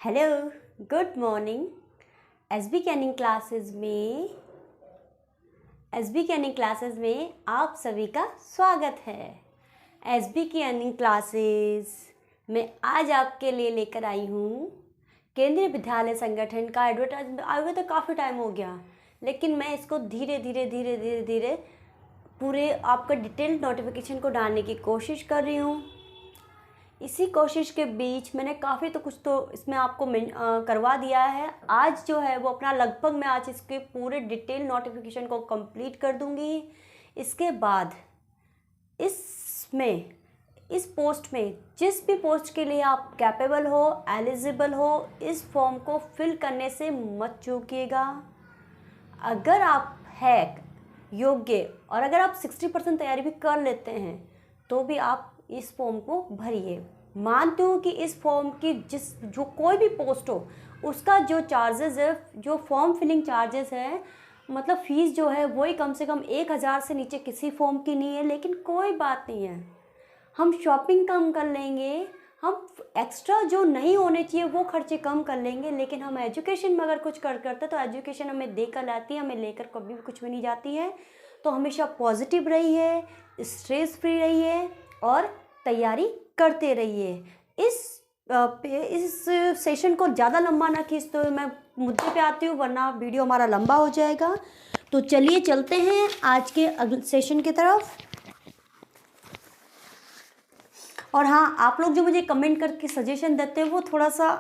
Hello, good morning. SB Canning classes में आप सभी का स्वागत है। एसबी कैनिंग क्लासेस में आज आपके लिए लेकर आई हूँ केंद्रीय विद्यालय संगठन का एडवर्टाइजमेंट। आए तो काफ़ी टाइम हो गया, लेकिन मैं इसको धीरे धीरे पूरे आपका डिटेल्ड नोटिफिकेशन को डालने की कोशिश कर रही हूँ। इसी कोशिश के बीच मैंने काफ़ी तो कुछ तो इसमें आपको करवा दिया है। आज जो है वो अपना लगभग मैं आज इसके पूरे डिटेल नोटिफिकेशन को कंप्लीट कर दूंगी। इसके बाद इस पोस्ट में जिस भी पोस्ट के लिए आप कैपेबल हो, एलिजिबल हो, इस फॉर्म को फिल करने से मत चूकिएगा। अगर आप है योग्य और अगर आप 60% तैयारी भी कर लेते हैं तो भी आप इस फॉर्म को भरिए। मानती हूँ कि इस फॉर्म की जो कोई भी पोस्ट हो उसका जो चार्जेस है, जो फॉर्म फिलिंग चार्जेस है, मतलब फ़ीस जो है वही कम से कम 1000 से नीचे किसी फॉर्म की नहीं है। लेकिन कोई बात नहीं है, हम शॉपिंग कम कर लेंगे, हम एक्स्ट्रा जो नहीं होने चाहिए वो खर्चे कम कर लेंगे। लेकिन हम एजुकेशन में अगर कुछ करते तो एजुकेशन हमें देकर लाती है, हमें लेकर कभी भी कुछ भी नहीं जाती है। तो हमेशा पॉजिटिव रहिए, स्ट्रेस फ्री रहिए और तैयारी करते रहिए। इस सेशन को ज़्यादा लंबा ना खींच, तो मैं मुद्दे पे आती हूँ वरना वीडियो हमारा लंबा हो जाएगा। तो चलिए चलते हैं आज के अगले सेशन की तरफ। और हाँ, आप लोग जो मुझे कमेंट करके सजेशन देते हैं वो थोड़ा सा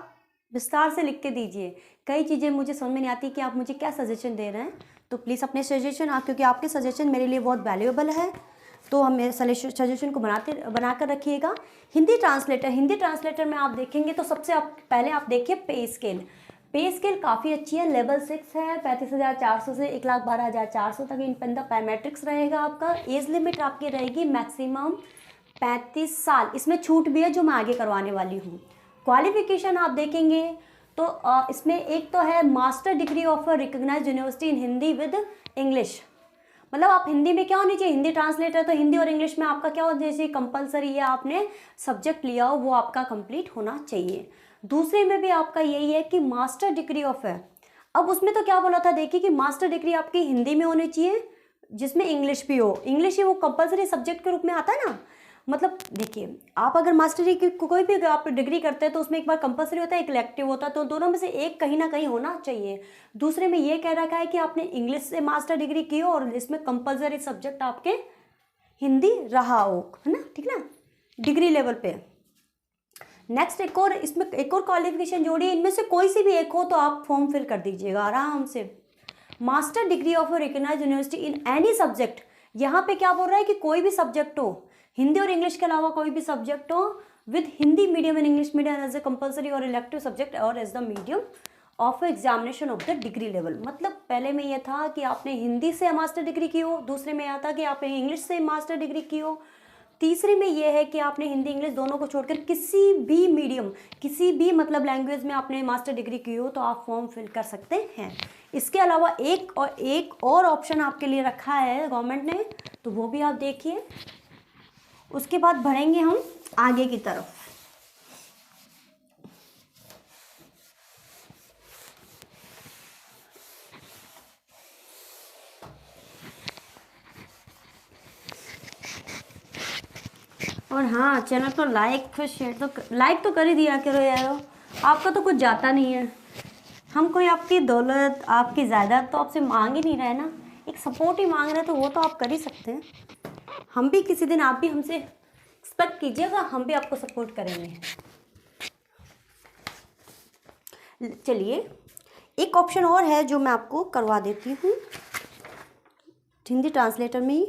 विस्तार से लिख के दीजिए। कई चीज़ें मुझे समझ में नहीं आती कि आप मुझे क्या सजेशन दे रहे हैं। तो प्लीज़ अपने सजेशन क्योंकि आपके सजेशन मेरे लिए बहुत वैल्यूएबल है, तो हमें सजेशन को बनाकर रखिएगा। हिंदी ट्रांसलेटर में आप देखेंगे तो सबसे पहले आप देखिए पे स्केल काफ़ी अच्छी है। लेवल 6 है, 35,400 से 1,12,400 तक इन पैरामेट्रिक्स रहेगा। आपका एज लिमिट आपकी रहेगी मैक्सिमम 35 साल। इसमें छूट भी है जो मैं आगे करवाने वाली हूँ। क्वालिफिकेशन आप देखेंगे तो इसमें एक तो है master degree of recognized university in Hindi with English. मतलब आप हिंदी में क्या होनी चाहिए, हिंदी ट्रांसलेटर तो हिंदी और इंग्लिश में आपका क्या हो, जैसे कंपलसरी है आपने सब्जेक्ट लिया हो वो आपका कंप्लीट होना चाहिए। दूसरे में भी आपका यही है कि मास्टर डिग्री ऑफ है। अब उसमें तो क्या बोला था, देखिए कि मास्टर डिग्री आपकी हिंदी में होनी चाहिए जिसमें इंग्लिश भी हो। इंग्लिश ही वो कंपलसरी सब्जेक्ट के रूप में आता है ना। मतलब देखिए, आप अगर मास्टर डिग्री कोई भी आप डिग्री करते हैं तो उसमें एक बार कंपलसरी होता है, एक इलेक्टिव होता है, तो दोनों में से एक कहीं ना कहीं होना चाहिए। दूसरे में ये कह रखा है कि आपने इंग्लिश से मास्टर डिग्री की हो और इसमें कंपलसरी सब्जेक्ट आपके हिंदी रहा हो, है ना, ठीक ना, डिग्री लेवल पे। नेक्स्ट इसमें एक और क्वालिफिकेशन जोड़ी, इनमें से कोई सी भी एक हो तो आप फॉर्म फिल कर दीजिएगा आराम से। Master degree of recognized university in any subject, यहाँ पे क्या बोल रहा है कि कोई भी सब्जेक्ट हो, हिंदी और इंग्लिश के अलावा कोई भी सब्जेक्ट हो, with Hindi medium and English medium as a compulsory और इलेक्टिव सब्जेक्ट और as the medium of examination of the degree level. मतलब पहले में यह था कि आपने हिंदी से मास्टर डिग्री की हो, दूसरे में यह था कि आपने इंग्लिश से मास्टर डिग्री की हो, तीसरे में यह है कि आपने हिंदी इंग्लिश दोनों को छोड़कर किसी भी मीडियम, किसी भी मतलब लैंग्वेज में आपने मास्टर डिग्री की हो तो आप फॉर्म फिल कर सकते हैं। इसके अलावा एक और ऑप्शन आपके लिए रखा है गवर्नमेंट ने, तो वो भी आप देखिए। उसके बाद बढ़ेंगे हम आगे की तरफ। और हाँ, चैनल को लाइक तो कर ही दिया करो यार, आपका तो कुछ जाता नहीं है। हम कोई आपकी दौलत, आपकी जायदाद तो आपसे मांग ही नहीं रहे ना, एक सपोर्ट ही मांग रहे हैं, तो वो तो आप कर ही सकते हैं। हम भी किसी दिन, आप भी हमसे एक्सपेक्ट कीजिएगा, हम भी आपको सपोर्ट करेंगे। चलिए, एक ऑप्शन और है जो मैं आपको करवा देती हूँ हिंदी ट्रांसलेटर में ही।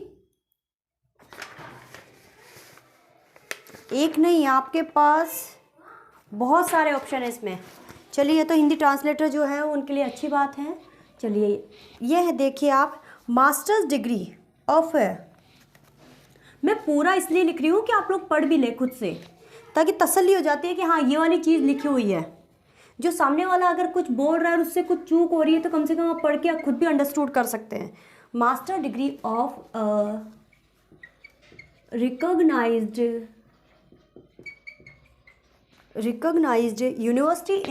एक नहीं, आपके पास बहुत सारे ऑप्शन है इसमें। चलिए, तो हिंदी ट्रांसलेटर जो है उनके लिए अच्छी बात है। चलिए, ये है, देखिए आप, मास्टर्स डिग्री ऑफ, मैं पूरा इसलिए लिख रही हूँ कि आप लोग पढ़ भी ले खुद से, ताकि तसल्ली हो जाती है कि हाँ ये वाली चीज़ लिखी हुई है। जो सामने वाला अगर कुछ बोल रहा है और उससे कुछ चूक हो रही है तो कम से कम आप पढ़ के आप खुद भी अंडरस्टूड कर सकते हैं। Master degree of recognized recognized university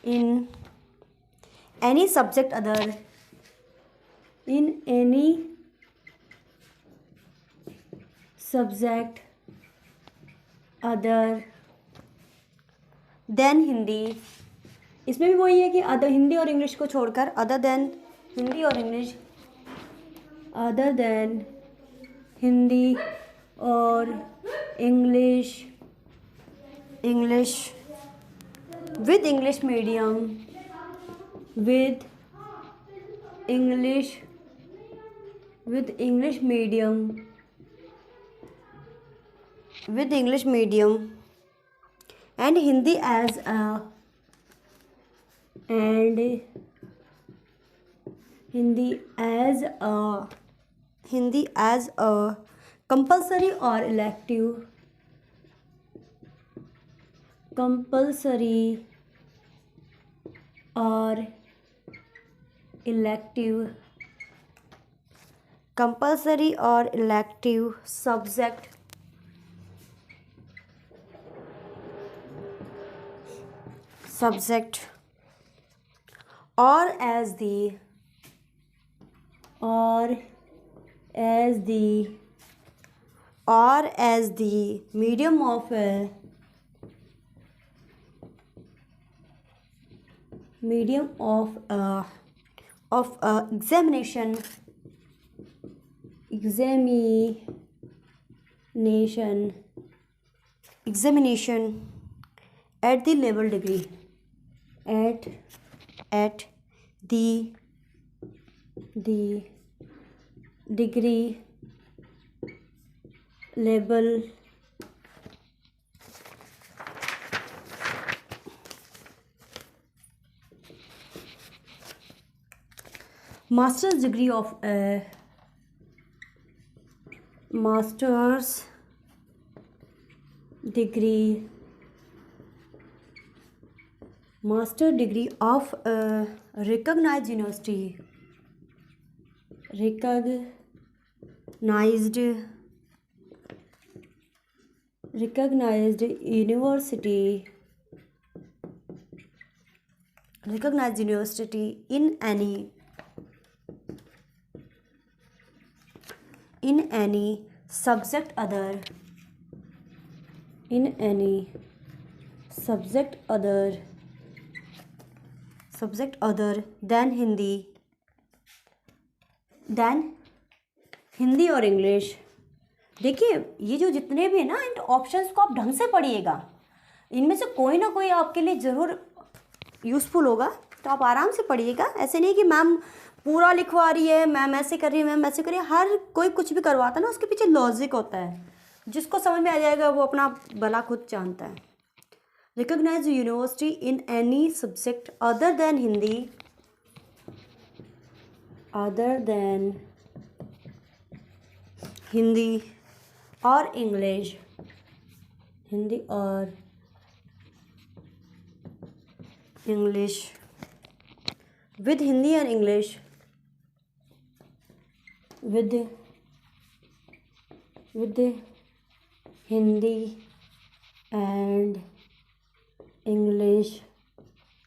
in any subject other in any subject other than Hindi. इसमें भी वही है कि अदर हिंदी और इंग्लिश को छोड़कर अदर देन हिंदी और इंग्लिश, अदर देन हिंदी और English, English with English medium, with English medium, with English medium and Hindi as a compulsory or elective subject or as the medium of examination at the level degree, at the degree level master's degree of master degree of recognized university, recognized university in any subject other than Hindi और English. देखिए ये जो जितने भी हैं ना, इन options को आप ढंग से पढ़िएगा, इनमें से कोई ना कोई आपके लिए ज़रूर यूज़फुल होगा, तो आप आराम से पढ़िएगा। ऐसे नहीं कि मैम पूरा लिखवा रही है, मैम ऐसे कर रही है, मैम ऐसे कर रही है। हर कोई कुछ भी करवाता है ना, उसके पीछे लॉजिक होता है, जिसको समझ में आ जाएगा वो अपना भला खुद जानता है। Recognized university in any subject other than Hindi और English,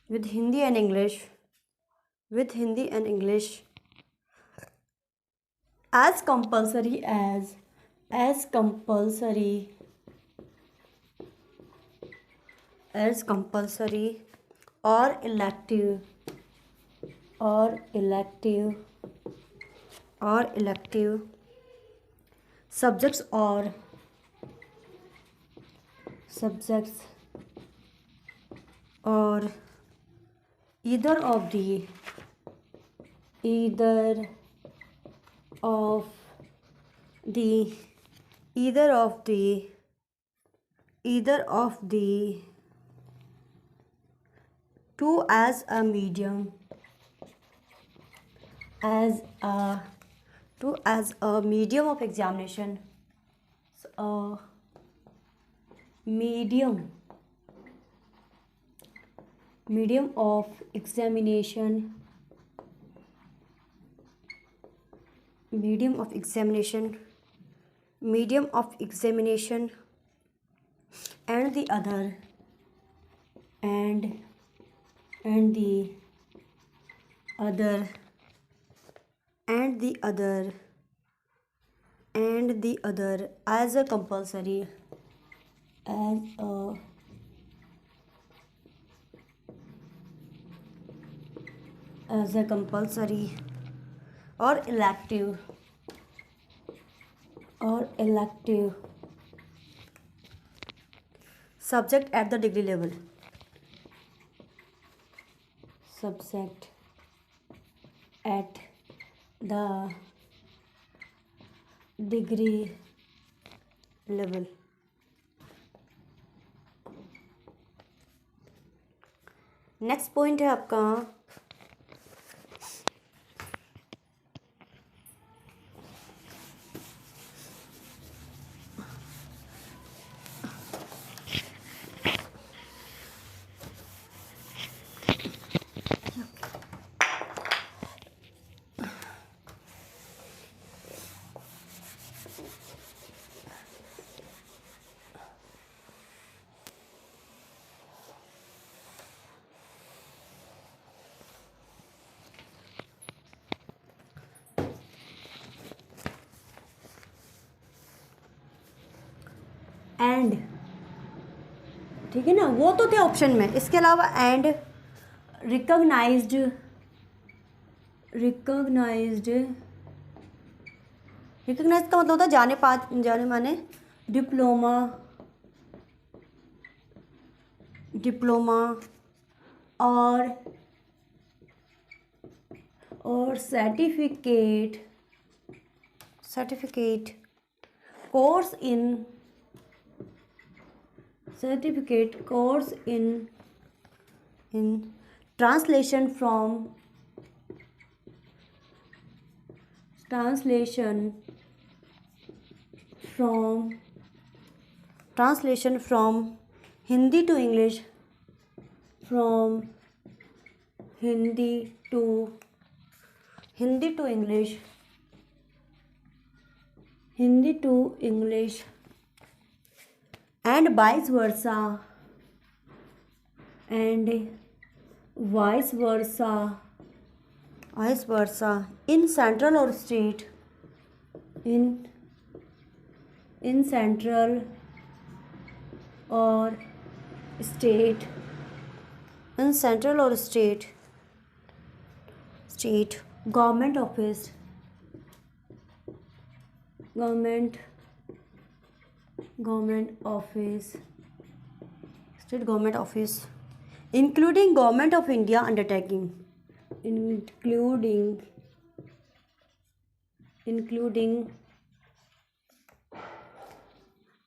with Hindi and English, with Hindi and English, as compulsory or elective subjects or either of the two as a medium of examination, medium of examination medium of examination, and the other, and the other, and the other, and the other as a compulsory, as a compulsory or elective, subject at the degree level, subject at the degree level. Next point है आपका and, ठीक है ना, वो तो थे option में। इसके अलावा एंड, रिकॉग्नाइज्ड, रिकॉग्नाइज्ड का मतलब होता है जाने माने, डिप्लोमा, और certificate course in translation from Hindi to English, from Hindi to English, and vice versa, in central or state, in central or state, government office, state government office, including government of India undertaking, including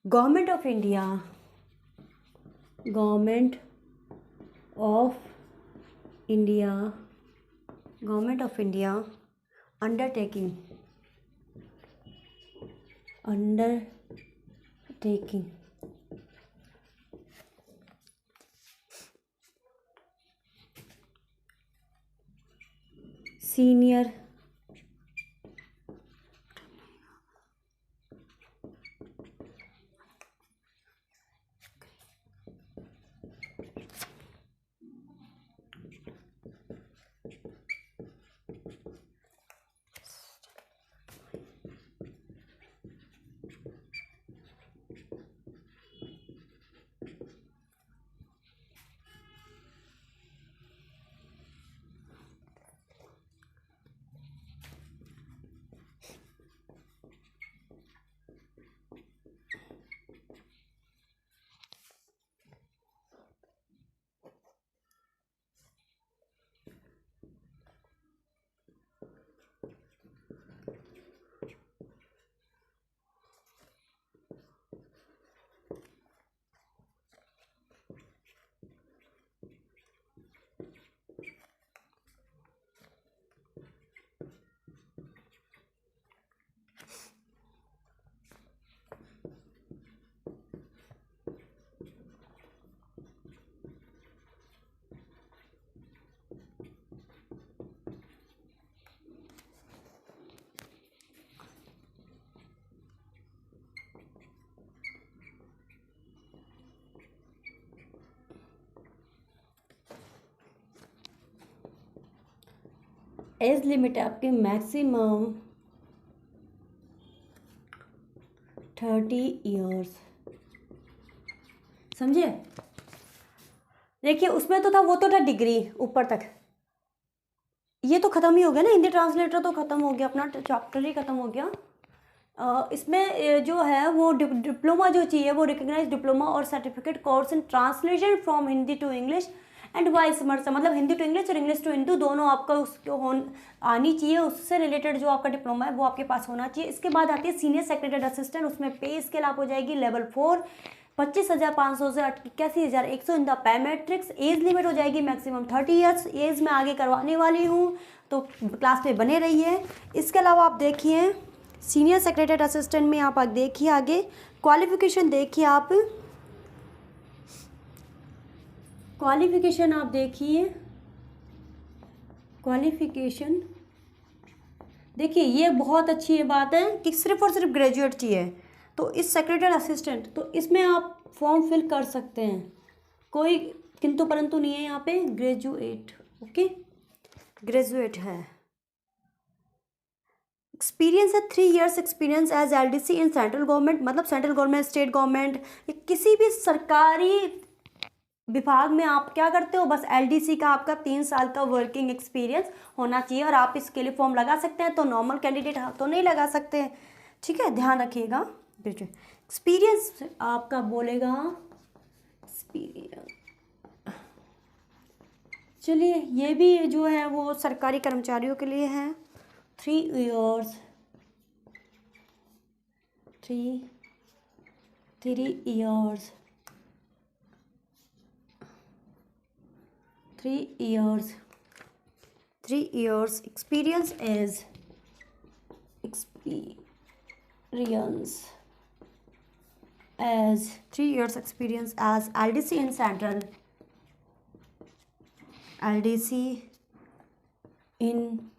government of India undertaking, senior age limit है आपके maximum 30 years, समझे। देखिए उसमें तो था, वो तो था डिग्री ऊपर तक, ये तो ख़त्म ही हो गया ना, हिंदी ट्रांसलेटर तो ख़त्म हो गया, अपना चैप्टर ही ख़त्म हो गया। इसमें जो है वो डिप्लोमा जो चाहिए वो रिकग्नाइज डिप्लोमा और certificate course in translation from Hindi to English and vice versa, मतलब हिंदी टू इंग्लिश और इंग्लिश टू हिंदू दोनों आपका उसको आनी चाहिए, उससे रिलेटेड जो आपका डिप्लोमा है वो आपके पास होना चाहिए। इसके बाद आती है सीनियर सेक्रेटरी असिस्टेंट, उसमें पे स्केल आप हो जाएगी लेवल 4, 25,500 से 81,100 इन द पैमेट्रिक्स। एज लिमिट हो जाएगी मैक्सिमम 30 ईयर्स। एज में आगे करवाने वाली हूँ तो क्लास में बने रहिए। इसके अलावा आप देखिए सीनियर सेक्रेटरी असिस्टेंट में आप देखिए आगे क्वालिफिकेशन देखिए, आप क्वालिफिकेशन आप देखिए, क्वालिफिकेशन देखिए ये बहुत अच्छी बात है कि सिर्फ और सिर्फ ग्रेजुएट चाहिए, तो इस सेक्रेटरी असिस्टेंट तो इसमें आप फॉर्म फिल कर सकते हैं, कोई किंतु परंतु नहीं है यहाँ पे, ग्रेजुएट, ओके ग्रेजुएट है। एक्सपीरियंस है 3 years experience as LDC in central government, मतलब सेंट्रल गवर्नमेंट, स्टेट गवर्नमेंट या किसी भी सरकारी विभाग में आप क्या करते हो, बस एलडीसी का आपका 3 साल का वर्किंग एक्सपीरियंस होना चाहिए और आप इसके लिए फॉर्म लगा सकते हैं, तो नॉर्मल कैंडिडेट तो नहीं लगा सकते हैं, ठीक है, ध्यान रखिएगा। एक्सपीरियंस आपका बोलेगा एक्सपीरियंस, चलिए ये भी जो है वो सरकारी कर्मचारियों के लिए है, 3 years, 3 years, 3 years experience as experience as 3 years experience as LDC in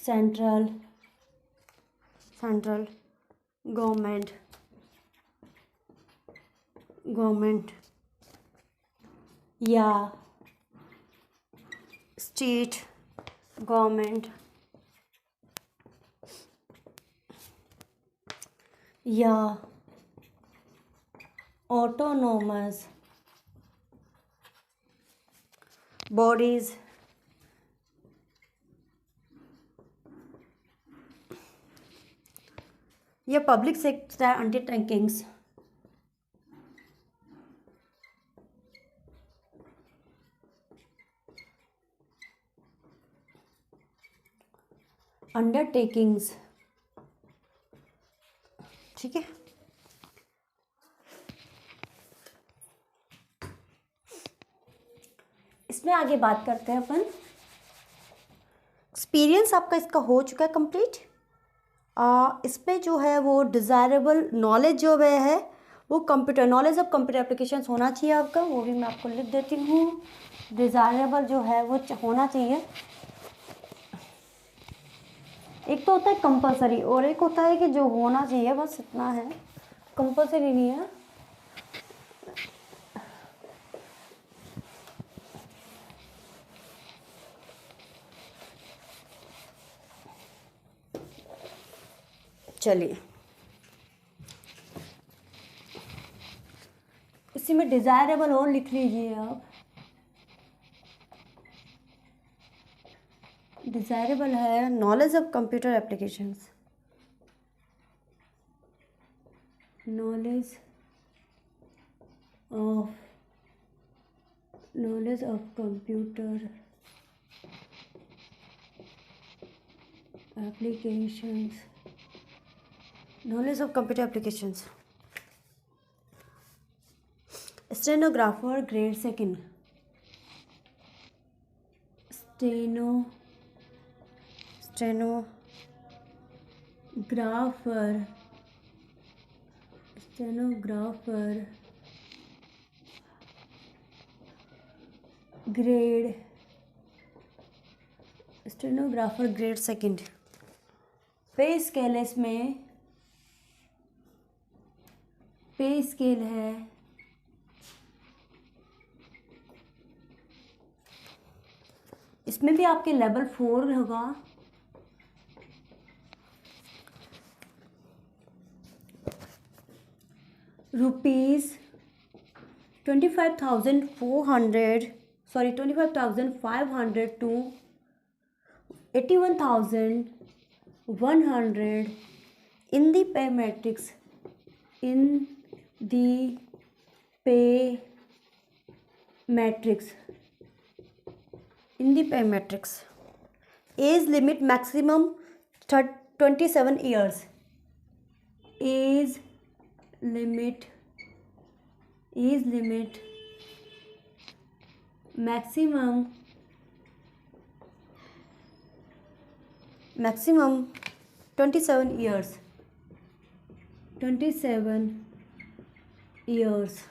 central government या स्टेट गवर्नमेंट या ऑटोनोमस बॉडीज या पब्लिक सेक्टर अंडरटेकिंग्स ठीक है। इसमें आगे बात करते हैं अपन, एक्सपीरियंस आपका इसका हो चुका है कंप्लीट। इसमें जो है वो डिज़ायरेबल नॉलेज जो है वो computer knowledge of computer applications होना चाहिए आपका, वो भी मैं आपको लिख देती हूँ। डिज़ायरेबल जो है वो होना चाहिए, एक तो होता है कंपलसरी और एक होता है कि जो होना चाहिए, बस इतना है, कंपलसरी नहीं है। चलिए इसी में डिज़ायरेबल और लिख लीजिए आप, डिज़ायरेबल है knowledge of computer applications, knowledge of computer applications, knowledge of computer applications. Stenographer grade second, stenographer grade second. पे स्केल इसमें पे स्केल है इसमें भी आपके लेवल 4 होगा। Rupees 25,400 sorry 25,500 to 81,100 in the pay matrix, in the pay matrix, in the pay matrix. Age limit maximum 27 years. Age limit maximum 27 years. 27 years.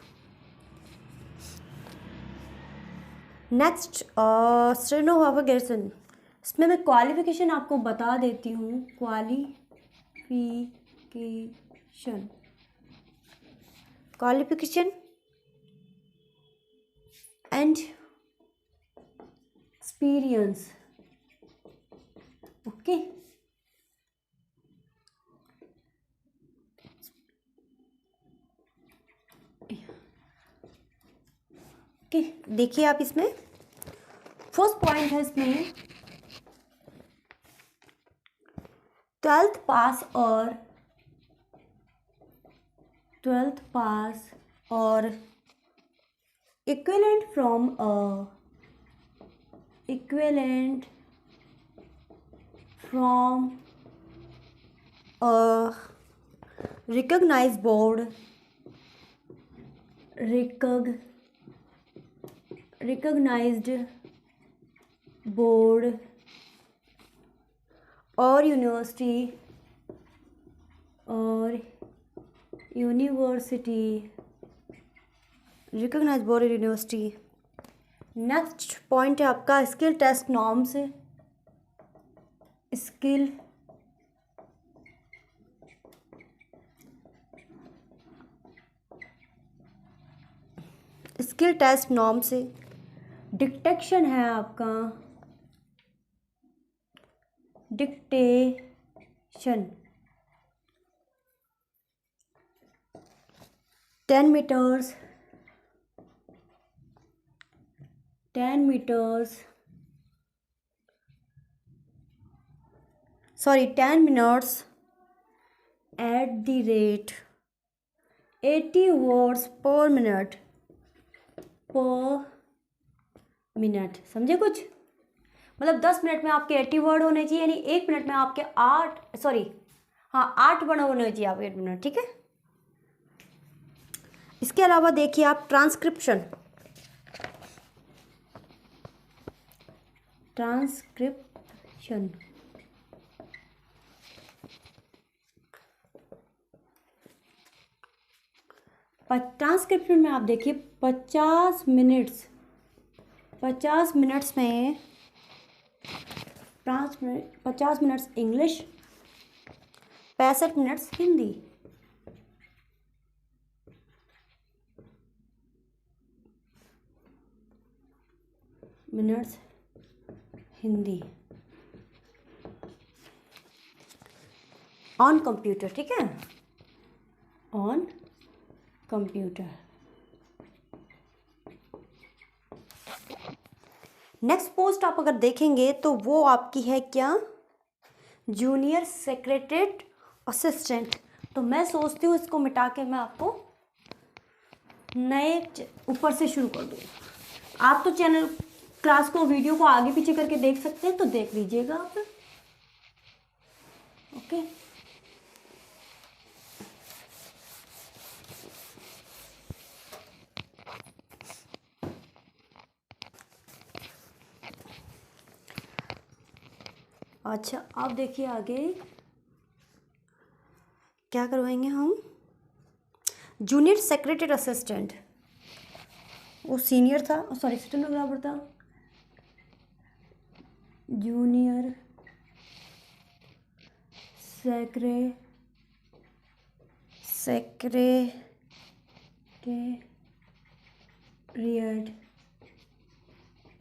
Next stenographer, इसमें मैं क्वालिफिकेशन आपको बता देती हूँ। Qualification and experience. ओके, देखिए आप इसमें first point है, इसमें 12th पास और equivalent from a recognized board, or university recognized board or university। Next point है आपका skill test norms. Skill test norm से डिक्टेशन है आपका, dictation 10 meters 10 minutes at the rate 80 words per minute समझे कुछ? मतलब 10 मिनट में आपके 80 वर्ड होने चाहिए, यानी 1 मिनट में आपके 8 वर्ड होने चाहिए आप 1 मिनट। ठीक है, इसके अलावा देखिए आप ट्रांसक्रिप्शन 50 में आप देखिए 50 मिनट्स में 50 minutes English, 65 minutes Hindi. On computer. ठीक है, ऑन कंप्यूटर। नेक्स्ट पोस्ट आप अगर देखेंगे तो वो आपकी है क्या, जूनियर सेक्रेटरीट असिस्टेंट। तो मैं सोचती हूँ इसको मिटा के मैं आपको नए ऊपर से शुरू कर दूँ। आप तो चैनल क्लास को वीडियो को आगे पीछे करके देख सकते हैं, तो देख लीजिएगा आप। ओके, अच्छा आप देखिए आगे क्या करवाएंगे हम। जूनियर सेक्रेटरी असिस्टेंट, वो सीनियर था, सॉरी स्टेनोग्राफर था। Junior secretariat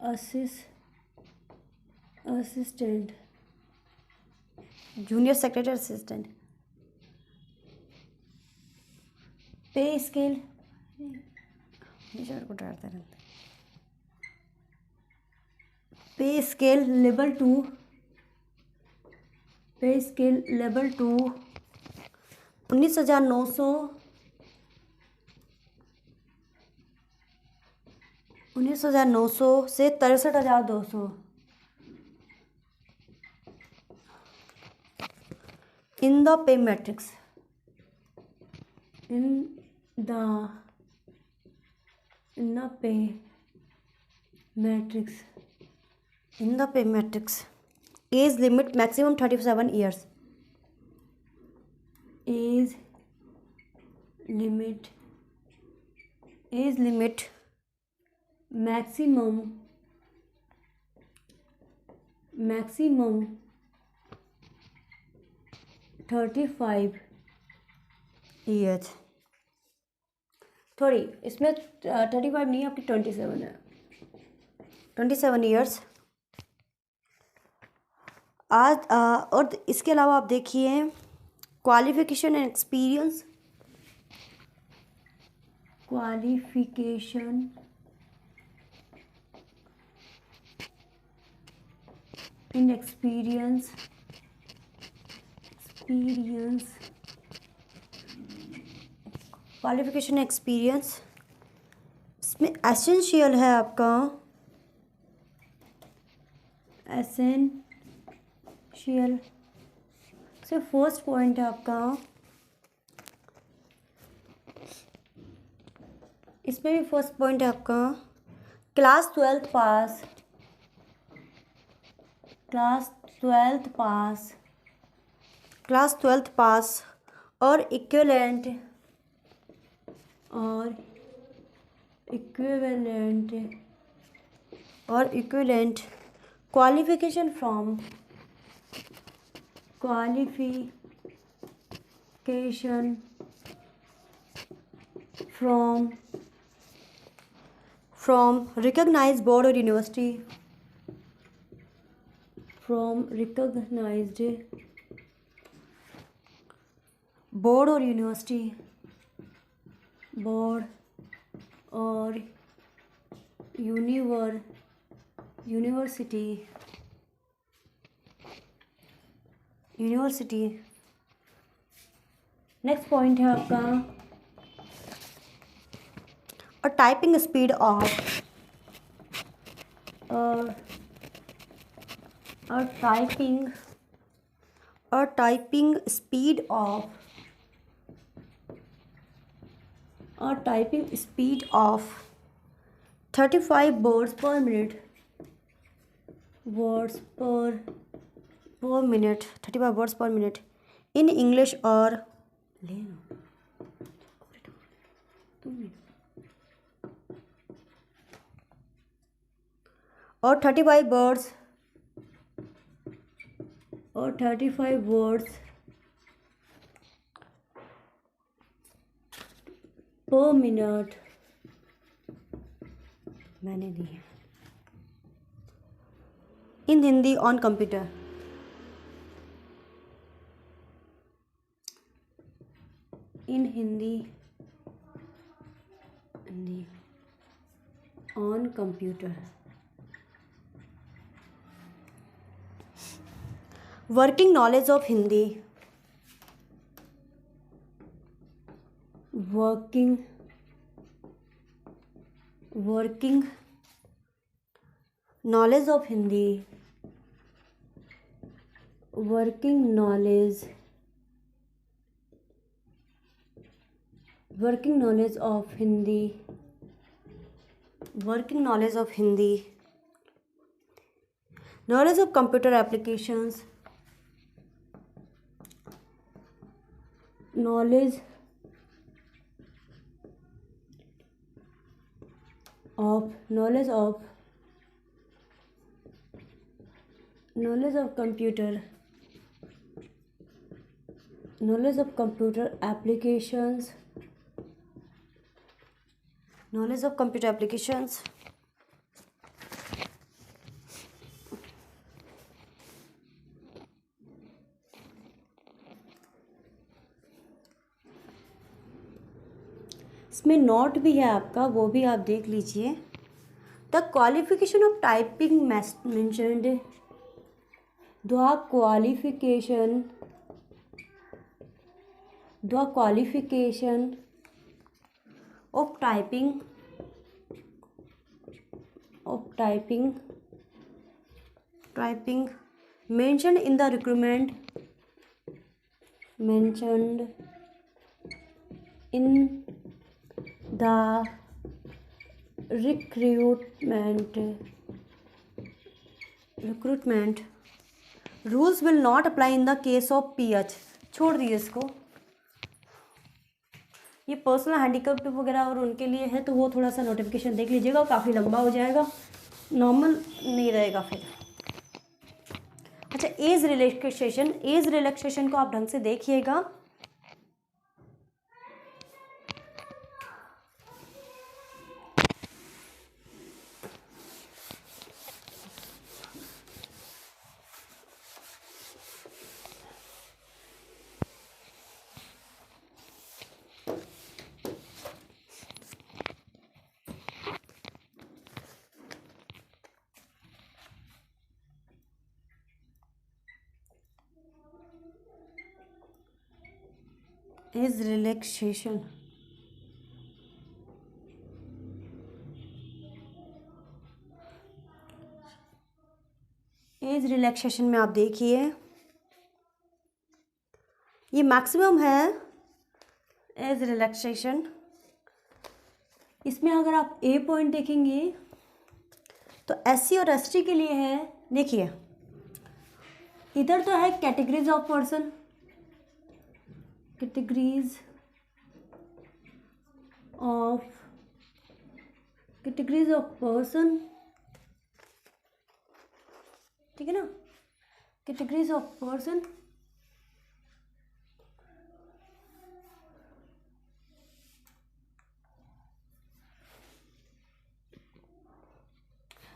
assistant assistant, junior secretary assistant, पे स्केल को डरते रहते, पे स्केल लेवल 2, पे स्केल लेवल 2 19,900 से 63,200 in the pay matrix, in the pay matrix, in the pay matrix, age limit maximum 37 years, age limit maximum 35 years, थोड़ी इसमें 35 नहीं, आपकी 27 है, 27 ईयर्स। आज और इसके अलावा आप देखिए qualification and experience, qualification in experience, qualification experience, इसमें एसेंशियल है आपका, एसेंशियल से फर्स्ट पॉइंट है आपका, इसमें भी फर्स्ट पॉइंट है आपका क्लास 12th पास, क्लास 12th पास और equivalent qualification from recognized board or university, from recognized board or university, board or university, next point है आपका a typing speed of a typing speed of 35 words per minute, 35 words per minute in English or और 35 words per minute मैंने दी है in Hindi on computer, in Hindi on computer, working knowledge of Hindi, working knowledge of Hindi, working knowledge of Hindi, knowledge of computer applications, knowledge of computer applications, इसमें note भी है आपका, वो भी आप देख लीजिए। The qualification of typing mentioned, the qualification of typing mentioned in the recruitment rules will not apply in the case of PH। छोड़ दिए इसको, ये पर्सनल हैंडीकैप वगैरह और उनके लिए है, तो वो थोड़ा सा नोटिफिकेशन देख लीजिएगा, काफ़ी लंबा हो जाएगा, नॉर्मल नहीं रहेगा फिर। अच्छा, एज रिलैक्सेशन को आप ढंग से देखिएगा। एज रिलैक्सेशन में आप देखिए, ये मैक्सिमम है एज रिलैक्सेशन। इसमें अगर आप ए पॉइंट देखेंगे तो SC और ST के लिए है। देखिए इधर तो है categories of person, categories of person, ठीक है ना, कैटेगरीज ऑफ पर्सन।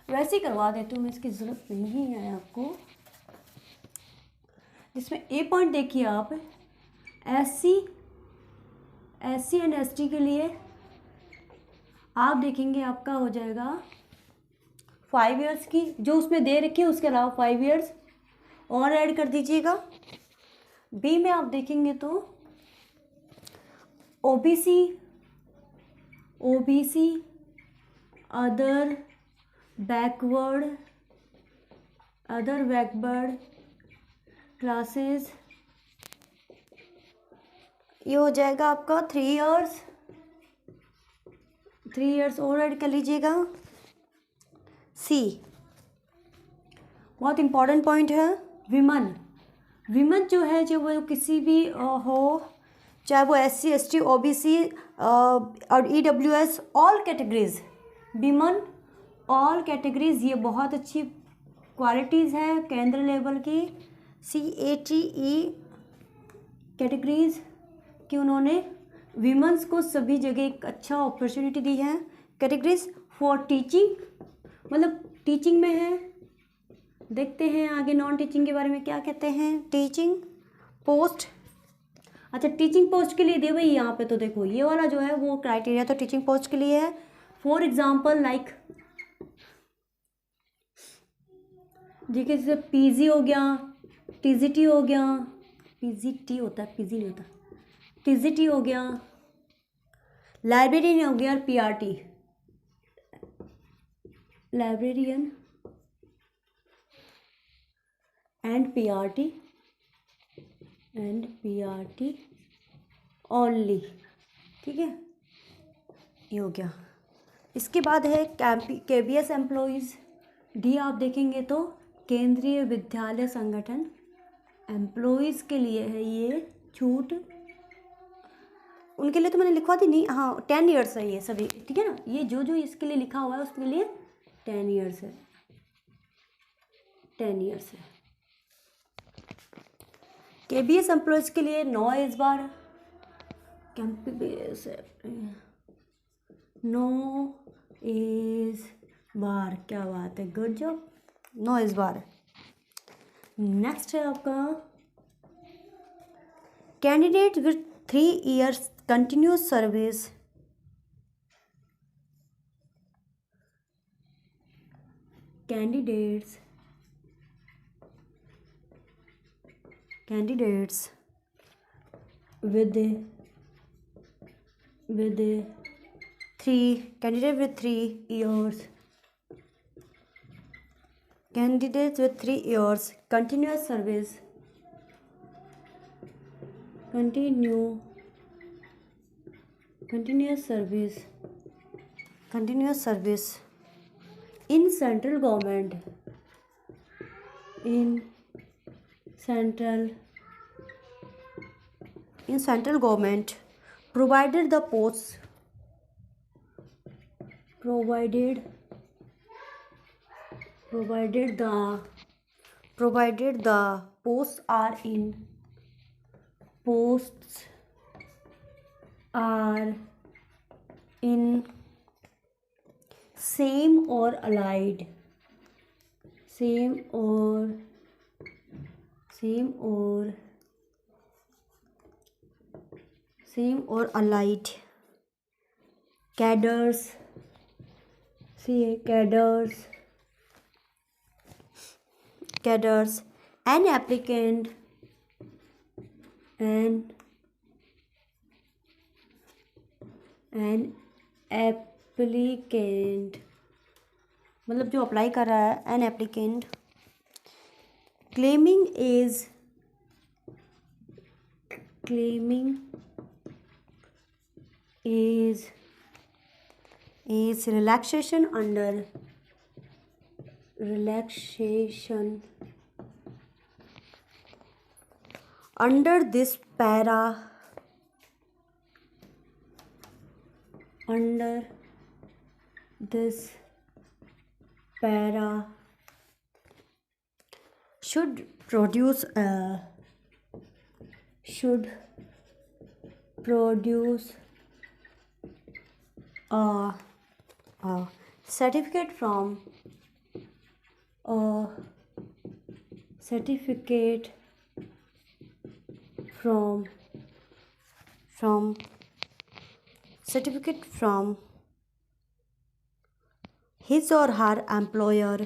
वैसे ही करवा देती हूँ मैं, इसकी ज़रूरत नहीं है आपको। इसमें ए पॉइंट देखिए आप, SC एंड ST के लिए आप देखेंगे आपका हो जाएगा 5 इयर्स की, जो उसमें दे रखी है उसके अलावा 5 इयर्स और ऐड कर दीजिएगा। बी में आप देखेंगे तो OBC अदर बैकवर्ड क्लासेस, ये हो जाएगा आपका 3 इयर्स और ऐड कर लीजिएगा। सी बहुत इम्पॉर्टेंट पॉइंट है, विमन जो है, जो वो किसी भी हो, चाहे वो SC ST OBC और EWS, all categories, women all categories, ये बहुत अच्छी क्वालिटीज़ है केंद्र लेवल की। CATE कैटेगरीज कि उन्होंने वीमेंस को सभी जगह एक अच्छा अपॉर्चुनिटी दी है। कैटेगरीज फॉर टीचिंग, मतलब टीचिंग में है। देखते हैं आगे नॉन टीचिंग के बारे में क्या कहते हैं। टीचिंग पोस्ट, अच्छा टीचिंग पोस्ट के लिए दे भाई, यहाँ पे तो देखो ये वाला जो है वो क्राइटेरिया तो टीचिंग पोस्ट के लिए है। फॉर एग्जाम्पल लाइक देखिए जैसे PG हो गया, TGT हो गया, PGT होता है, PG नहीं होता, TGT हो गया, लाइब्रेरियन हो गया, PRT librarian and PRT only, ठीक है, ये हो गया। इसके बाद है KBS एम्प्लॉयज़। डी आप देखेंगे तो केंद्रीय विद्यालय संगठन एम्प्लॉयज़ के लिए है ये छूट, उनके लिए तो मैंने लिखवा दी नहीं, हाँ 10 इयर्स है ये सभी, ठीक है ना। ये जो इसके लिए लिखा हुआ है उसके लिए 10 इयर्स है, 10 इयर्स है। KBS एम्प्लॉयज़ के लिए 9 इस बार, KBS 9 इस बार, क्या बात है, गुड जॉब, 9 इस बार। नेक्स्ट है आपका candidate with 3 years continuous service candidates with 3 years continuous service in central government provided the posts are in same or allied cadres. An applicant मतलब जो अप्लाई कर रहा है, an applicant claiming is relaxation under this para should produce a certificate from his or her employer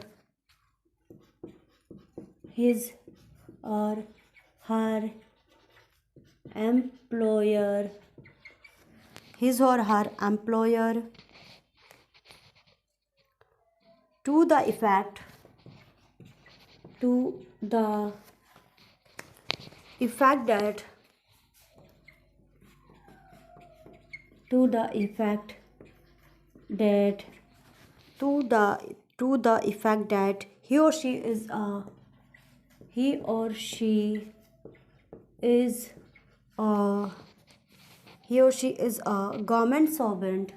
to the effect that he or she is a government servant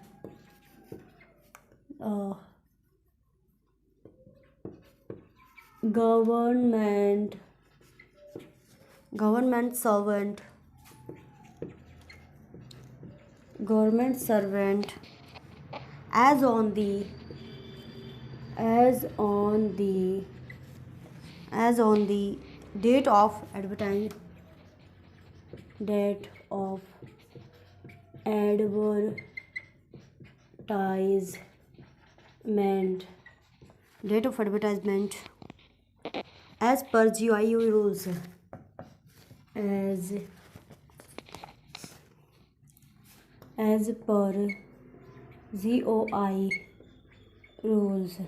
as on the date of advertisement as per GOI rules as per GOI rules।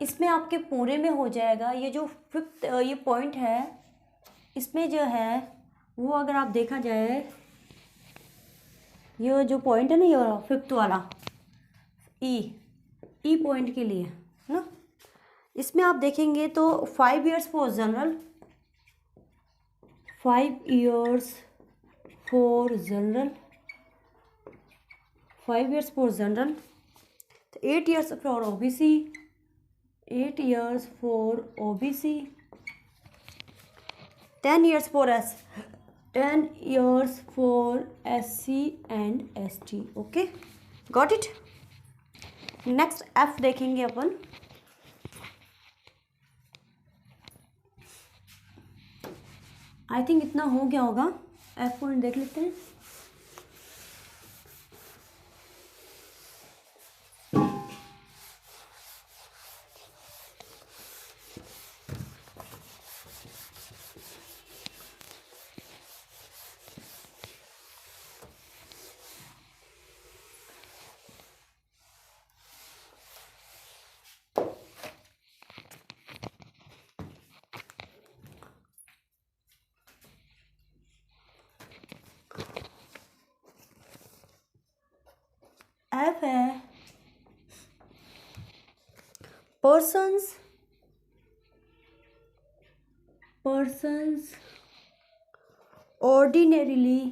इसमें आपके पूरे में हो जाएगा। ये जो fifth ये point है, इसमें जो है वो अगर आप देखा जाए, ये जो पॉइंट है ना, ये फिफ्थ वाला ई पॉइंट के लिए है ना, इसमें आप देखेंगे तो 5 years for general, 5 years for general, 5 years for general, 8 years for OBC, 8 years for OBC, 10 years for 10 years for SC and ST। Okay, got it. Next F देखेंगे अपन। आई थिंक इतना हो गया होगा। F पॉइंट देख लेते हैं। F है persons ordinarily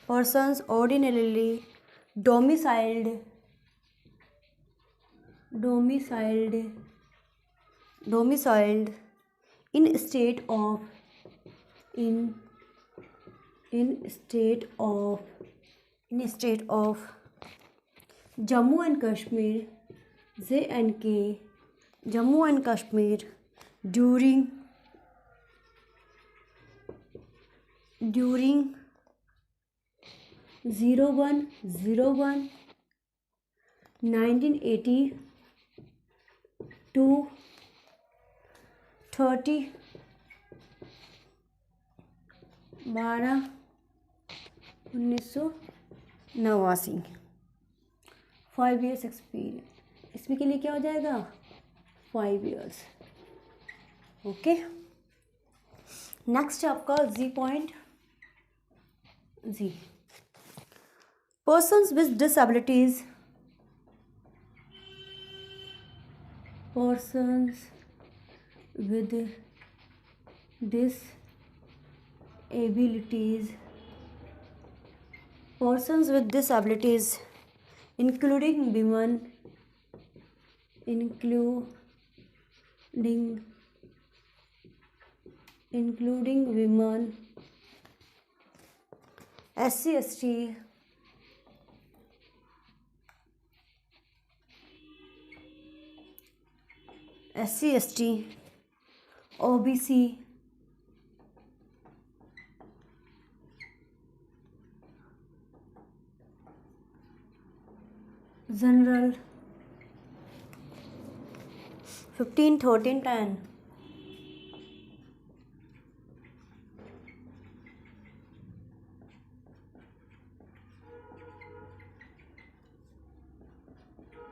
persons ordinarily domiciled in state of Jammu and Kashmir J&K Jammu and Kashmir during 01/01/1980 to 30/12/1989 5 years experience इसमें के लिए क्या हो जाएगा 5 years। ओके नेक्स्ट आपका G point G persons with disabilities including women SC ST OBC general 15 13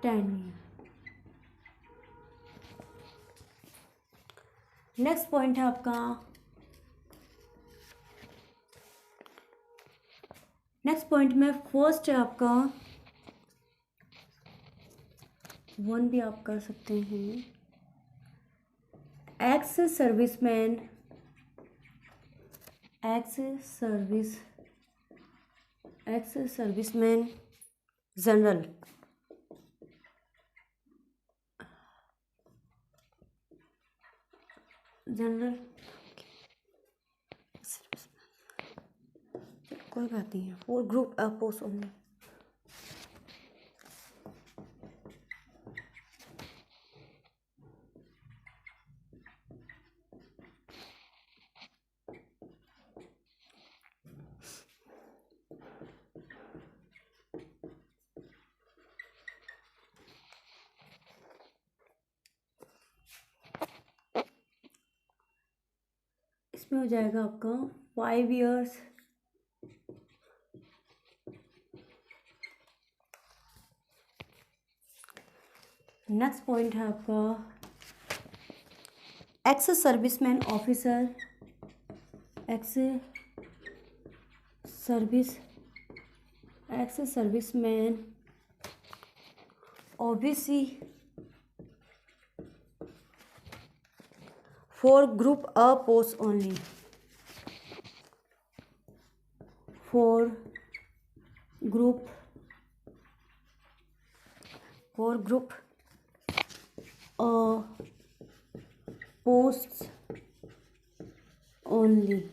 10 next point है आपका next point में फर्स्ट है आपका 1 भी आप कर सकते हैं एक्स सर्विसमैन जनरल कोई बात नहीं है वो ग्रुप पोस्ट ओनली इसमें हो जाएगा आपका 5 years नेक्स्ट पॉइंट है आपका ex serviceman officer serviceman OBC for group A post only for group A posts only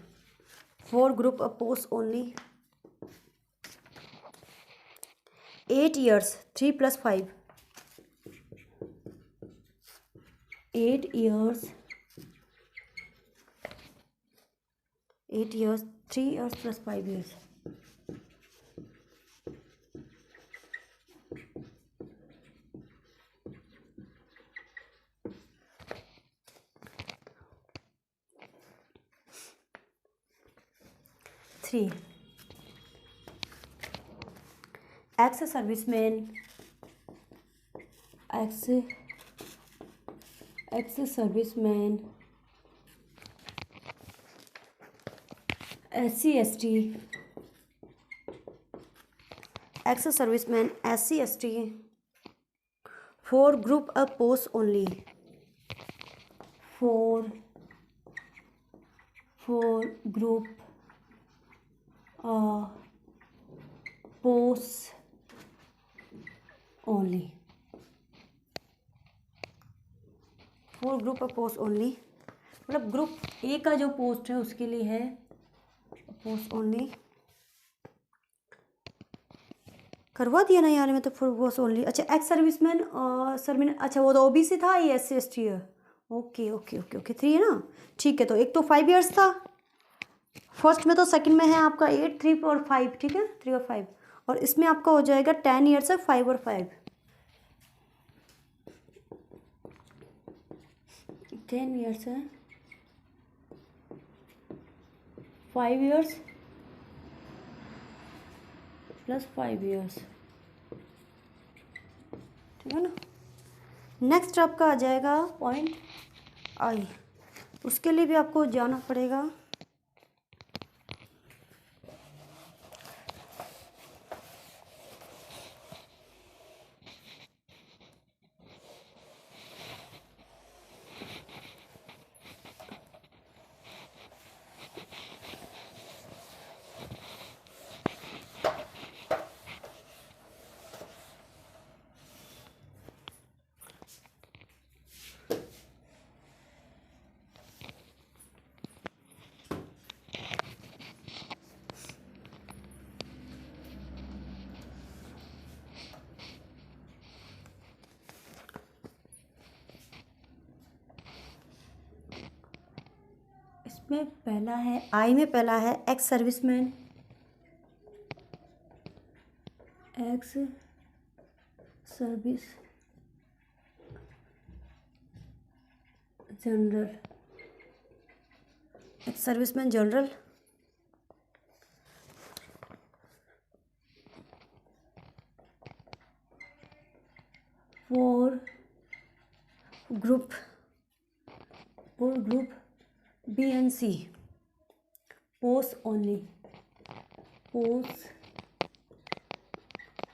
for group A posts only 8 years 3 plus 5 8 years 8 years 3 years plus 5 years three ex serviceman SC/ST, ex serviceman SC/ST, for group of posts only, for group posts only, for group of posts only, मतलब group A का जो post है उसके लिए है post only. करवा दिया ना यार मैं तो, फॉर पोस्ट ओनली। अच्छा एक्स सर्विसमैन और सर्विन, अच्छा वो तो ओबीसी था, ये SC/ST है। ओके ओके ओके ओके 3 है ना, ठीक है। तो एक तो 5 इयर्स था फर्स्ट में, तो सेकंड में है आपका 8, 3 और 5, ठीक है 3 और 5, और इसमें आपका हो जाएगा 10 इयर्स है 5 और 5, 10 इयर्स है 5 इयर्स प्लस 5 इयर्स, ठीक है ना। नेक्स्ट आपका आ जाएगा पॉइंट आई, उसके लिए भी आपको जाना पड़ेगा। इसमें पहला है आई में, पहला है ex serviceman, ex service general, ex serviceman general, for group B and C post only, post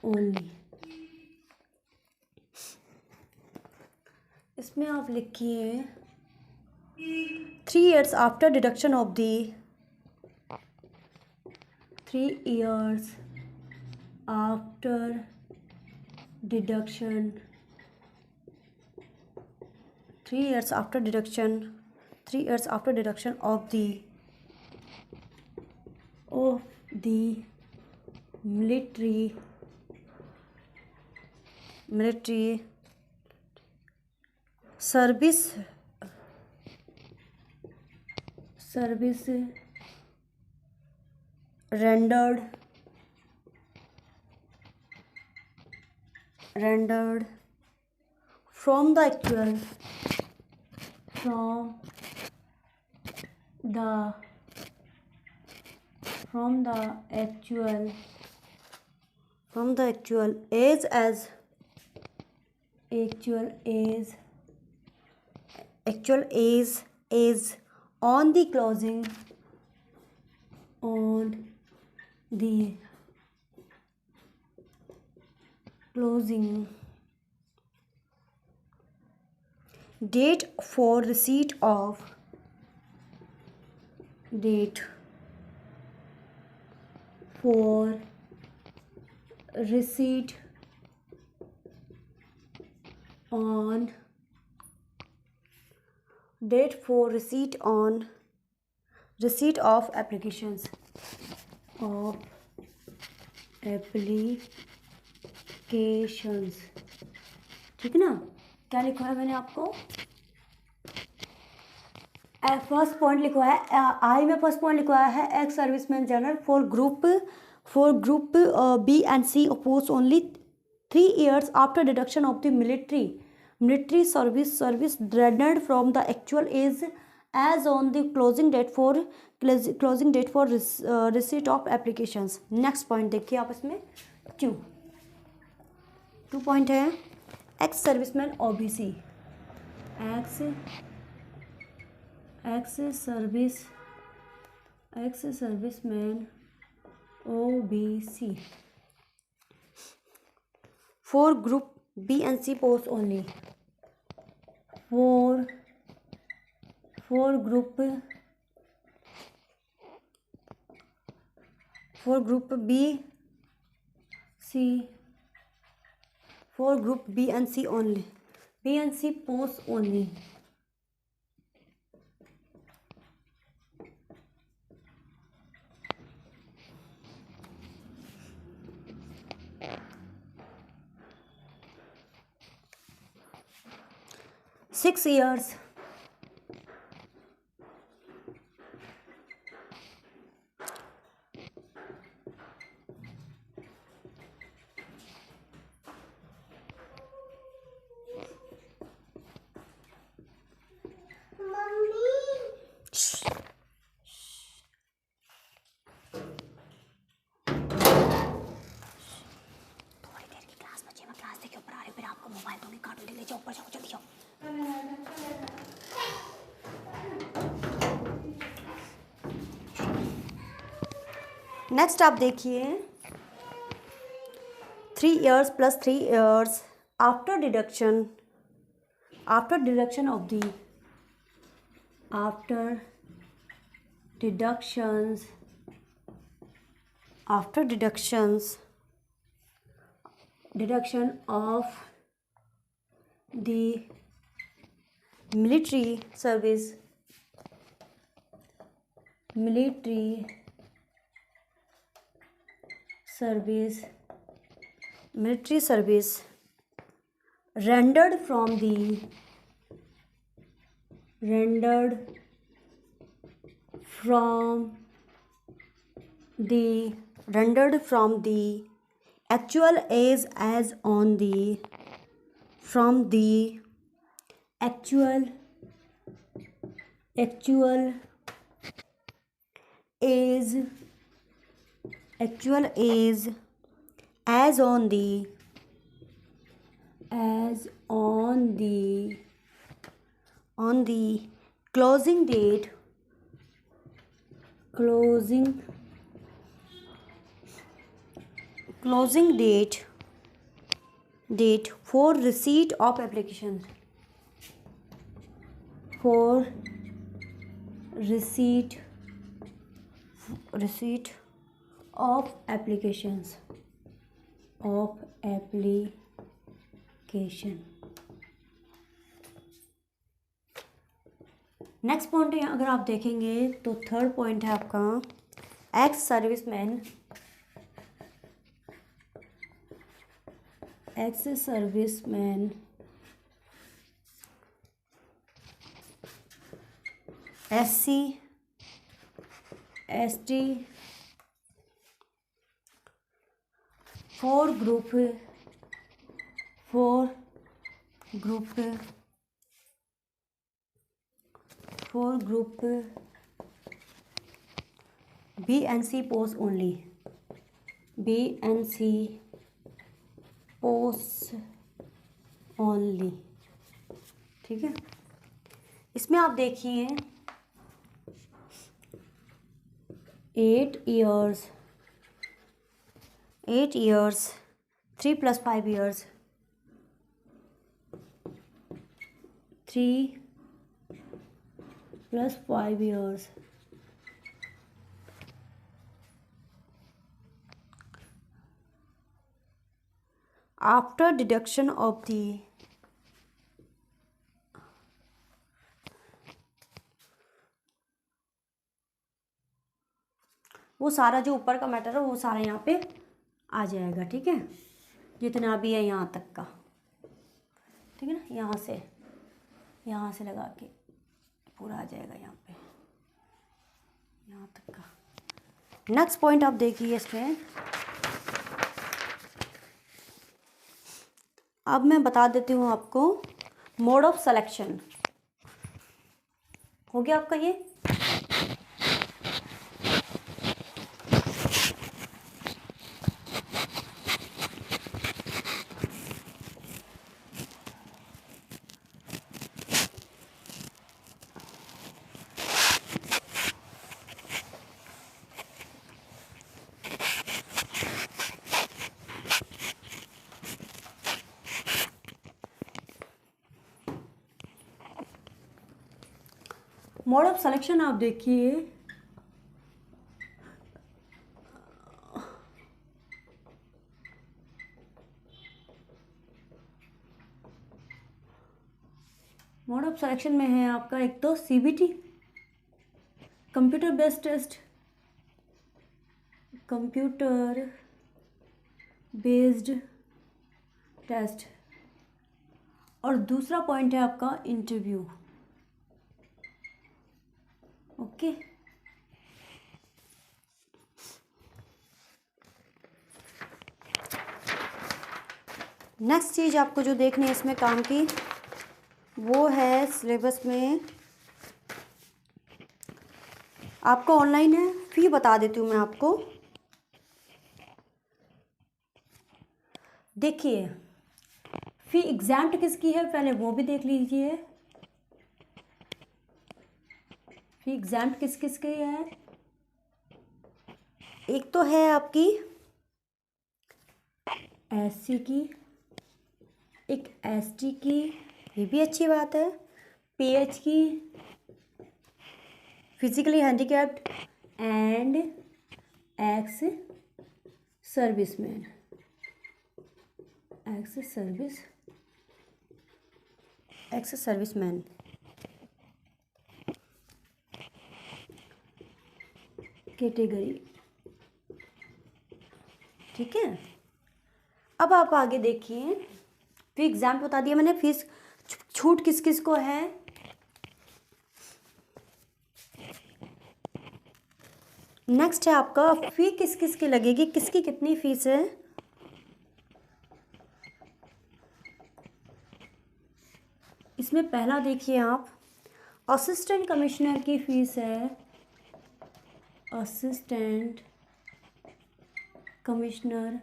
only. इसमें आप लिखिए 3 years after deduction of the 3 years after deduction 3 years after deduction 3 years after deduction of the military service rendered from the actual age on the closing date for receipt of receipt of applications ठीक है ना। क्या लिखा है मैंने आपको, first point लिखा है आई में, फर्स्ट पॉइंट लिखा है ex serviceman general for group B and C post only 3 years after deduction of the military service rendered from the actual age as on the closing date for receipt of applications। Next point देखिए आप इसमें 2 point है ex serviceman OBC, ex service ex serviceman OBC for group B and C post only. For group B C, for group B and C only, B and C post only. Six years. Next आप देखिए 3 years plus 3 years after deduction of the after deductions deduction of the military service rendered from the actual age as on the from the actual age as on the closing date for receipt of application receipt of application. Next point है, अगर आप देखेंगे तो third point है आपका ex serviceman SC ST for group B and C post only. ठीक है, इसमें आप देखिए 8 years 3 plus 5 years 3 plus 5 years after deduction of the वो सारा जो ऊपर का मैटर है वो सारा यहाँ पे आ जाएगा। ठीक है, जितना भी है यहाँ तक का, ठीक है ना, यहाँ से लगा के पूरा आ जाएगा यहाँ पे, यहाँ तक का। नेक्स्ट पॉइंट आप देखिए इसमें, अब मैं बता देती हूँ आपको मोड ऑफ सिलेक्शन। हो गया आपका ये, मोड ऑफ सिलेक्शन आप देखिए, मोड ऑफ सिलेक्शन में है आपका एक तो CBT, computer based test, computer based test, और दूसरा पॉइंट है आपका इंटरव्यू। ओके, नेक्स्ट चीज़ आपको जो देखनी है इसमें काम की, वो है सिलेबस में आपका ऑनलाइन है। फ़ी बता देती हूँ मैं आपको। देखिए फ़ी एग्जाम्ट किसकी है पहले वो भी देख लीजिए। फ़ी एग्जाम्ट किस किस की है, एक तो है आपकी एससी की, एक एसटी की, ये भी अच्छी बात है, पीएच की, physically handicapped and x serviceman, ex serviceman, category. ठीक है, अब आप आगे देखिए, फिर एग्जाम बता दिया मैंने, फीस छूट किस किस को है। नेक्स्ट है आपका फी किस किस की लगेगी, किसकी कितनी फीस है। इसमें पहला देखिए आप, असिस्टेंट कमिश्नर की फीस है, असिस्टेंट कमिश्नर,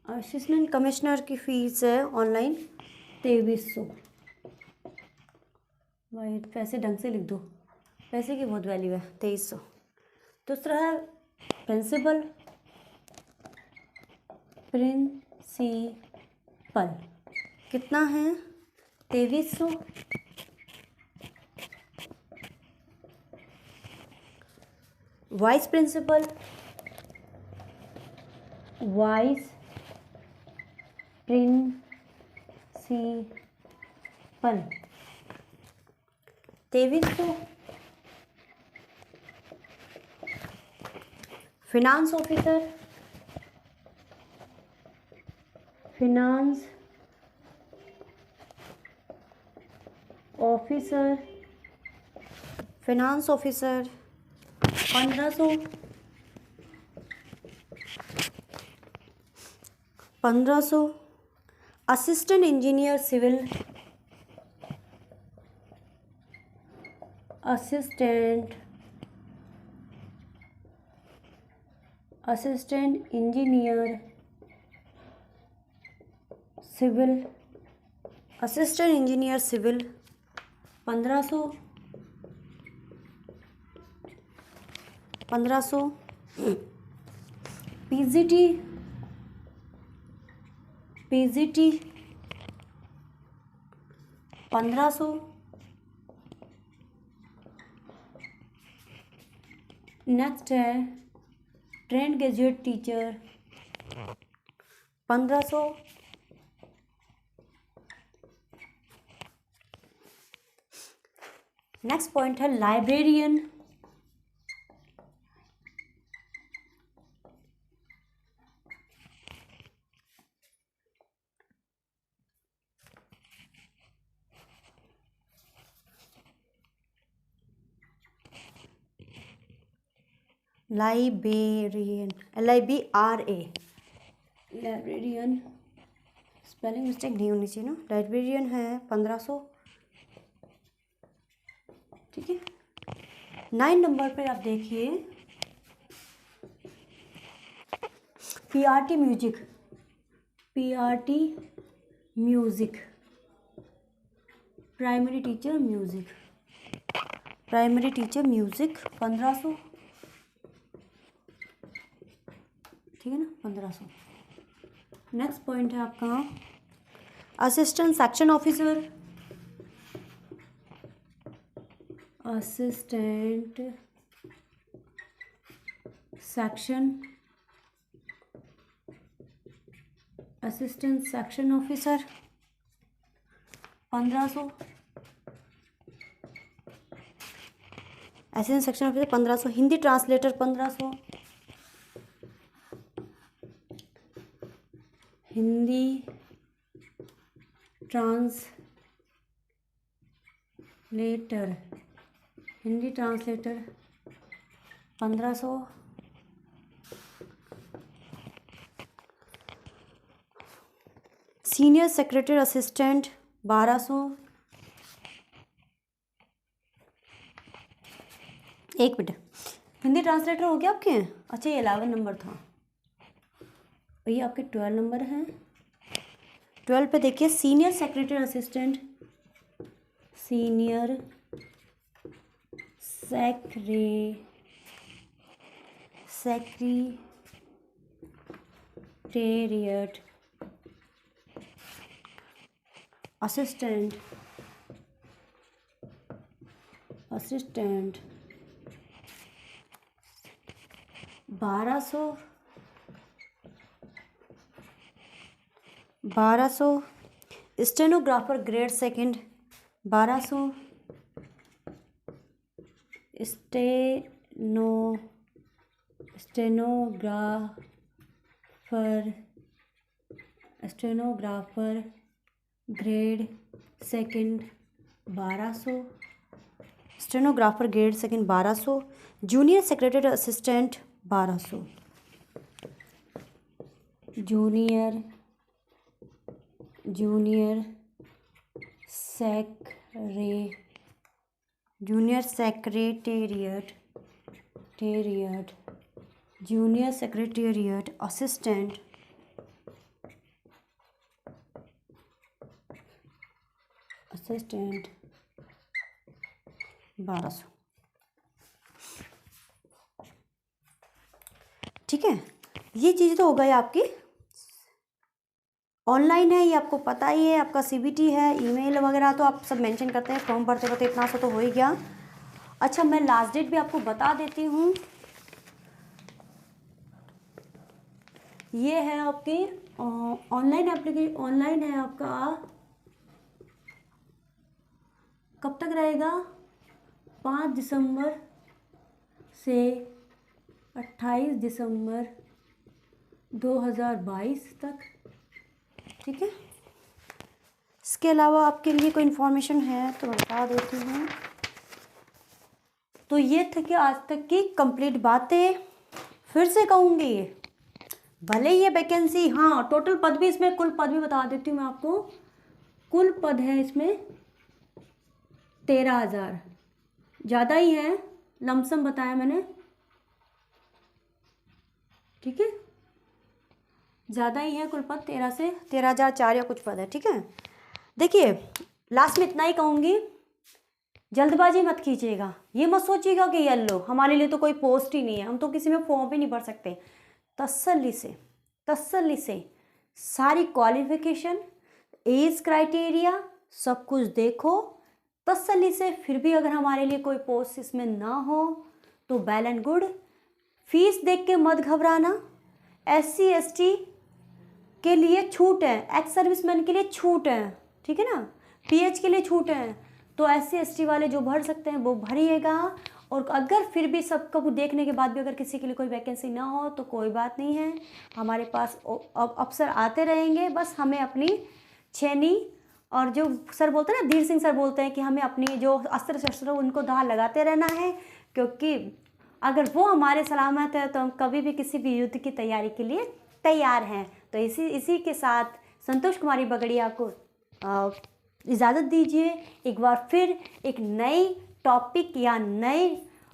असिस्टेंट कमिश्नर की फ़ीस है ऑनलाइन 2300। भाई पैसे ढंग से लिख दो, पैसे की बहुत वैल्यू है, 2300। दूसरा है प्रिंसिपल, कितना है 2300। Vice principal, vice principal 2300। Finance officer, finance officer, finance officer 1500। 1500। Assistant engineer civil, assistant engineer civil, assistant engineer civil 1500। 1500। PGT, 1500। Next है trained graduate teacher 1500। Next point है librarian, librarian LIBRA, librarian, spelling mistake नहीं होनी चाहिए ना। Librarian है 1500। ठीक है, 9 number पे आप देखिए PRT music, primary teacher music 1500। ठीक है ना, 1500। नेक्स्ट पॉइंट है आपका assistant section officer assistant section officer 1500, assistant section officer 1500, Hindi translator 1500, Hindi translator 1500, senior secretary assistant 1200, एक मिनट, हिंदी ट्रांसलेटर हो गया आपके? अच्छा ये 11 नंबर था, ये आपके 12 नंबर हैं। 12 पे देखिए senior secretary assistant, senior secretariat assistant 1200, stenographer grade second 1200, stenographer grade second 1200, stenographer grade second 1200, junior secretary assistant 1200, junior secretariat assistant 1200, ठीक है। ये चीज़ तो हो गई आपकी, ऑनलाइन है ये आपको पता ही है, आपका CBT है, ईमेल वगैरह तो आप सब मेंशन करते हैं, फॉर्म भरते भरते इतना सा तो हो ही गया। अच्छा मैं लास्ट डेट भी आपको बता देती हूँ, ये है आपकी ऑनलाइन एप्लीकेशन, ऑनलाइन है आपका, कब तक रहेगा? 5 दिसंबर से 28 दिसंबर 2022 तक, ठीक है। इसके अलावा आपके लिए कोई इन्फॉर्मेशन है तो बता देती हूँ। तो ये थे कि आज तक की कंप्लीट बातें। फिर से कहूँगी, भले ये वैकेंसी, हाँ टोटल पद भी इसमें, कुल पद भी बता देती हूँ मैं आपको, कुल पद है इसमें 13,000, ज़्यादा ही है, लमसम बताया मैंने, ठीक है, ज़्यादा ही है, कुल पद 13,004 या कुछ पद है, ठीक है। देखिए लास्ट में इतना ही कहूँगी, जल्दबाजी मत कीजिएगा, ये मत सोचिएगा कि येलो हमारे लिए तो कोई पोस्ट ही नहीं है, हम तो किसी में फॉर्म भी नहीं भर सकते। तसल्ली से सारी क्वालिफिकेशन, एज क्राइटेरिया सब कुछ देखो तसल्ली से, फिर भी अगर हमारे लिए कोई पोस्ट इसमें ना हो तो वेल एंड गुड। फीस देख के मत घबराना, SC ST के लिए छूट है, एक्स सर्विसमैन के लिए छूट है, ठीक है ना, PH के लिए छूट है, तो SC ST वाले जो भर सकते हैं वो भरिएगा। और अगर फिर भी सबका देखने के बाद भी अगर किसी के लिए कोई वैकेंसी ना हो तो कोई बात नहीं है, हमारे पास अफसर आते रहेंगे, बस हमें अपनी छेनी और जो सर बोलते हैं ना, धीर सिंह सर बोलते हैं कि हमें अपनी जो अस्त्र शस्त्र उनको धार लगाते रहना है, क्योंकि अगर वो हमारे सलामत है तो हम कभी भी किसी भी युद्ध की तैयारी के लिए तैयार हैं। तो इसी के साथ संतोष कुमारी बगड़िया को इजाज़त दीजिए। एक बार फिर एक नई टॉपिक या नए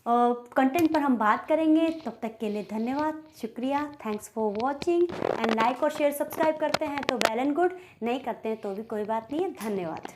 कंटेंट पर हम बात करेंगे, तब तक के लिए धन्यवाद, शुक्रिया, thanks for watching and like और शेयर सब्सक्राइब करते हैं तो वेल एंड गुड, नहीं करते हैं तो भी कोई बात नहीं है, धन्यवाद।